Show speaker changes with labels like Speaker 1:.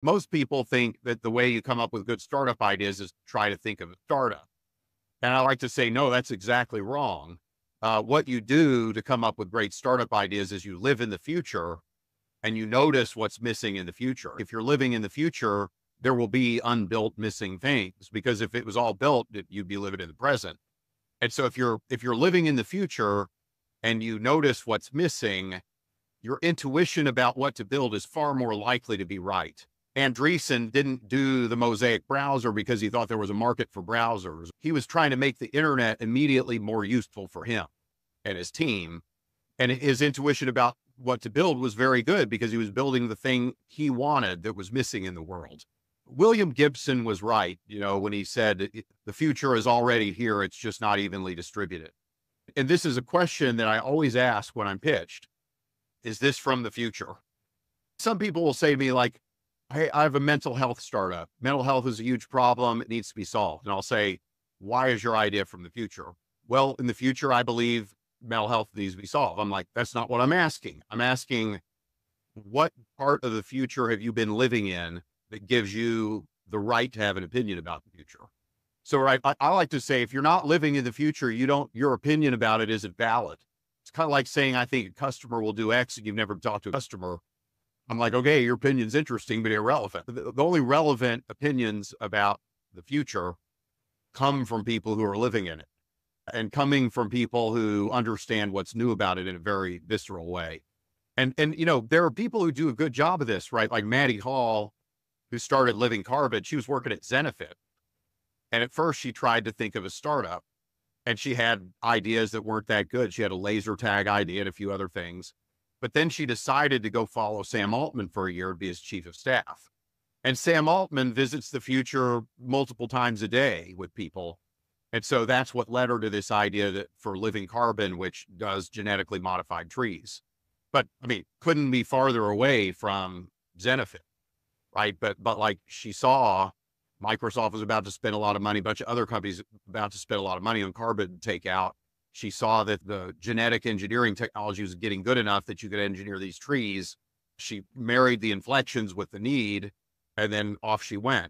Speaker 1: Most people think that the way you come up with good startup ideas is try to think of a startup. And I like to say, no, that's exactly wrong. What you do to come up with great startup ideas is you live in the future and you notice what's missing in the future. If you're living in the future, there will be unbuilt missing things because if it was all built, you'd be living in the present. And so if you're living in the future and you notice what's missing, your intuition about what to build is far more likely to be right. Andreessen didn't do the Mosaic browser because he thought there was a market for browsers. He was trying to make the internet immediately more useful for him and his team. And his intuition about what to build was very good because he was building the thing he wanted that was missing in the world. William Gibson was right, when he said the future is already here. It's just not evenly distributed. And this is a question that I always ask when I'm pitched. Is this from the future? Some people will say to me like, hey, I have a mental health startup. Mental health is a huge problem. It needs to be solved. And I'll say, why is your idea from the future? Well, in the future, I believe mental health needs to be solved. I'm like, that's not what I'm asking. I'm asking, what part of the future have you been living in that gives you the right to have an opinion about the future? So I like to say, if you're not living in the future, your opinion about it isn't valid. It's kind of like saying, I think a customer will do X and you've never talked to a customer. I'm like, okay, your opinion's interesting, but irrelevant. The only relevant opinions about the future come from people who are living in it and coming from people who understand what's new about it in a very visceral way. And there are people who do a good job of this, right? Like Maddie Hall, who started Living Carbon. She was working at Zenefit. And at first she tried to think of a startup and she had ideas that weren't that good. She had a laser tag idea and a few other things. But then she decided to go follow Sam Altman for a year to be his chief of staff. And Sam Altman visits the future multiple times a day with people. And so that's what led her to this idea that for Living Carbon, which does genetically modified trees. But I mean, couldn't be farther away from Zenefit, right? But like she saw Microsoft was about to spend a lot of money, a bunch of other companies about to spend a lot of money on carbon takeout. She saw that the genetic engineering technology was getting good enough that you could engineer these trees. She married the inflections with the need, and then off she went.